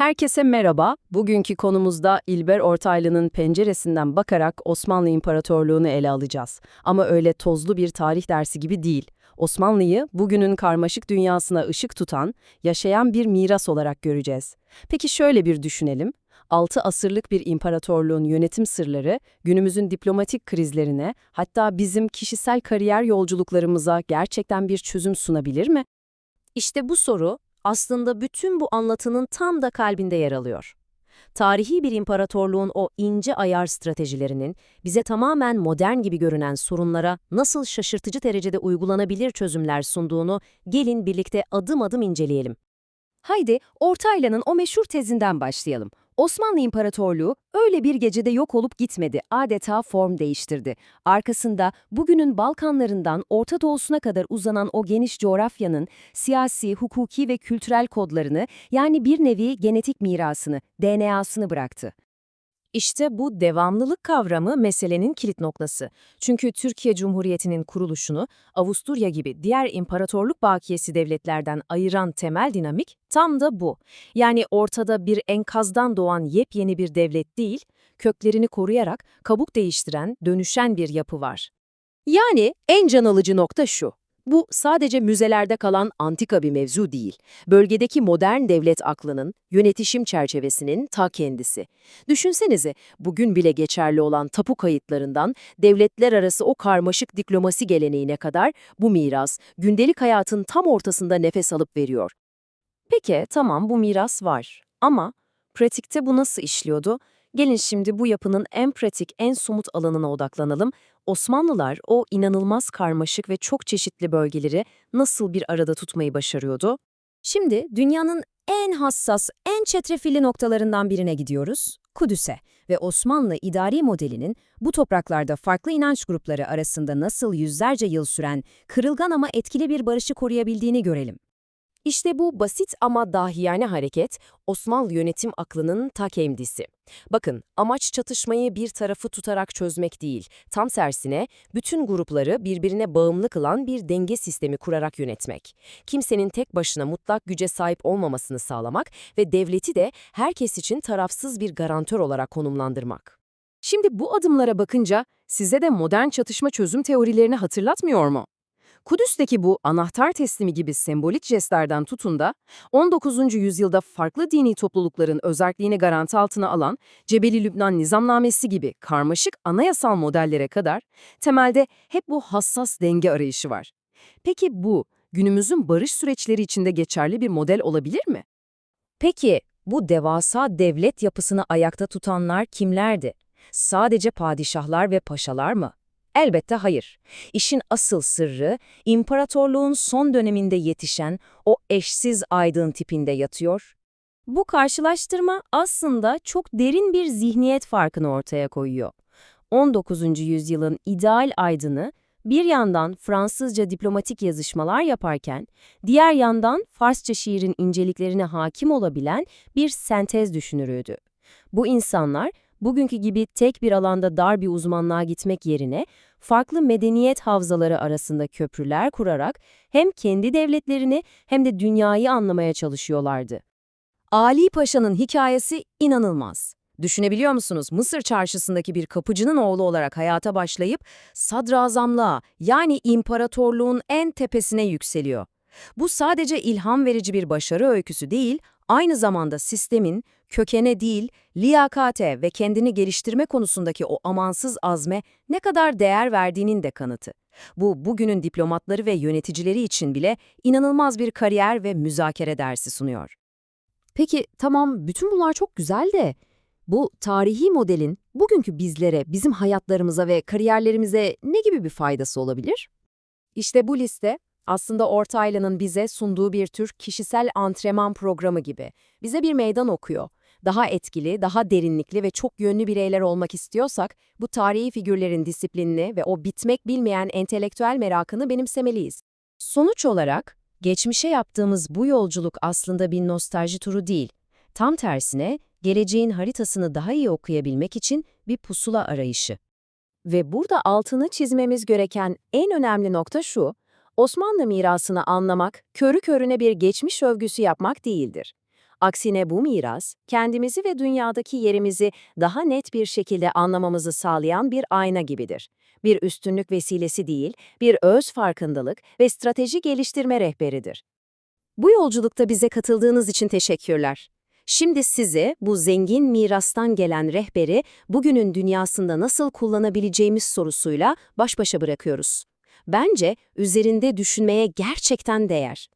Herkese merhaba. Bugünkü konumuzda İlber Ortaylı'nın penceresinden bakarak Osmanlı İmparatorluğu'nu ele alacağız. Ama öyle tozlu bir tarih dersi gibi değil. Osmanlı'yı bugünün karmaşık dünyasına ışık tutan, yaşayan bir miras olarak göreceğiz. Peki şöyle bir düşünelim. 6 asırlık bir imparatorluğun yönetim sırları günümüzün diplomatik krizlerine, hatta bizim kişisel kariyer yolculuklarımıza gerçekten bir çözüm sunabilir mi? İşte bu soru aslında bütün bu anlatının tam da kalbinde yer alıyor. Tarihi bir imparatorluğun o ince ayar stratejilerinin bize tamamen modern gibi görünen sorunlara nasıl şaşırtıcı derecede uygulanabilir çözümler sunduğunu gelin birlikte adım adım inceleyelim. Haydi Ortaylı'nın o meşhur tezinden başlayalım. Osmanlı İmparatorluğu öyle bir gecede yok olup gitmedi, adeta form değiştirdi. Arkasında bugünün Balkanlarından Orta Doğu'suna kadar uzanan o geniş coğrafyanın siyasi, hukuki ve kültürel kodlarını, yani bir nevi genetik mirasını, DNA'sını bıraktı. İşte bu devamlılık kavramı meselenin kilit noktası. Çünkü Türkiye Cumhuriyeti'nin kuruluşunu Avusturya gibi diğer imparatorluk bakiyesi devletlerden ayıran temel dinamik tam da bu. Yani ortada bir enkazdan doğan yepyeni bir devlet değil, köklerini koruyarak kabuk değiştiren, dönüşen bir yapı var. Yani en can alıcı nokta şu: bu sadece müzelerde kalan antika bir mevzu değil, bölgedeki modern devlet aklının, yönetişim çerçevesinin ta kendisi. Düşünsenize, bugün bile geçerli olan tapu kayıtlarından devletler arası o karmaşık diplomasi geleneğine kadar bu miras, gündelik hayatın tam ortasında nefes alıp veriyor. Peki, tamam, bu miras var. Ama pratikte bu nasıl işliyordu? Gelin şimdi bu yapının en pratik, en somut alanına odaklanalım. Osmanlılar o inanılmaz karmaşık ve çok çeşitli bölgeleri nasıl bir arada tutmayı başarıyordu? Şimdi dünyanın en hassas, en çetrefilli noktalarından birine gidiyoruz, Kudüs'e ve Osmanlı idari modelinin bu topraklarda farklı inanç grupları arasında nasıl yüzlerce yıl süren, kırılgan ama etkili bir barışı koruyabildiğini görelim. İşte bu basit ama dahiyane hareket, Osmanlı yönetim aklının ta kendisi. Bakın, amaç çatışmayı bir tarafı tutarak çözmek değil, tam tersine bütün grupları birbirine bağımlı kılan bir denge sistemi kurarak yönetmek. Kimsenin tek başına mutlak güce sahip olmamasını sağlamak ve devleti de herkes için tarafsız bir garantör olarak konumlandırmak. Şimdi bu adımlara bakınca size de modern çatışma çözüm teorilerini hatırlatmıyor mu? Kudüs'teki bu anahtar teslimi gibi sembolik jestlerden tutun da 19. yüzyılda farklı dini toplulukların özerkliğini garanti altına alan Cebeli Lübnan Nizamnamesi gibi karmaşık anayasal modellere kadar temelde hep bu hassas denge arayışı var. Peki bu günümüzün barış süreçleri içinde geçerli bir model olabilir mi? Peki bu devasa devlet yapısını ayakta tutanlar kimlerdi? Sadece padişahlar ve paşalar mı? Elbette hayır. İşin asıl sırrı, imparatorluğun son döneminde yetişen o eşsiz aydın tipinde yatıyor. Bu karşılaştırma aslında çok derin bir zihniyet farkını ortaya koyuyor. 19. yüzyılın ideal aydını bir yandan Fransızca diplomatik yazışmalar yaparken, diğer yandan Farsça şiirin inceliklerine hakim olabilen bir sentez düşünürüydü. Bu insanlar, bugünkü gibi tek bir alanda dar bir uzmanlığa gitmek yerine, farklı medeniyet havzaları arasında köprüler kurarak hem kendi devletlerini hem de dünyayı anlamaya çalışıyorlardı. Ali Paşa'nın hikayesi inanılmaz. Düşünebiliyor musunuz? Mısır çarşısındaki bir kapıcının oğlu olarak hayata başlayıp sadrazamlığa, yani imparatorluğun en tepesine yükseliyor. Bu sadece ilham verici bir başarı öyküsü değil, aynı zamanda sistemin kökene değil, liyakate ve kendini geliştirme konusundaki o amansız azme ne kadar değer verdiğinin de kanıtı. Bu, bugünün diplomatları ve yöneticileri için bile inanılmaz bir kariyer ve müzakere dersi sunuyor. Peki tamam, bütün bunlar çok güzel de bu tarihi modelin bugünkü bizlere, bizim hayatlarımıza ve kariyerlerimize ne gibi bir faydası olabilir? İşte bu liste aslında Ortaylı'nın bize sunduğu bir tür kişisel antrenman programı gibi. Bize bir meydan okuyor. Daha etkili, daha derinlikli ve çok yönlü bireyler olmak istiyorsak bu tarihi figürlerin disiplinini ve o bitmek bilmeyen entelektüel merakını benimsemeliyiz. Sonuç olarak geçmişe yaptığımız bu yolculuk aslında bir nostalji turu değil. Tam tersine geleceğin haritasını daha iyi okuyabilmek için bir pusula arayışı. Ve burada altını çizmemiz gereken en önemli nokta şu: Osmanlı mirasını anlamak, körü körüne bir geçmiş övgüsü yapmak değildir. Aksine bu miras, kendimizi ve dünyadaki yerimizi daha net bir şekilde anlamamızı sağlayan bir ayna gibidir. Bir üstünlük vesilesi değil, bir öz farkındalık ve strateji geliştirme rehberidir. Bu yolculukta bize katıldığınız için teşekkürler. Şimdi size bu zengin mirastan gelen rehberi bugünün dünyasında nasıl kullanabileceğimiz sorusuyla baş başa bırakıyoruz. Bence üzerinde düşünmeye gerçekten değer.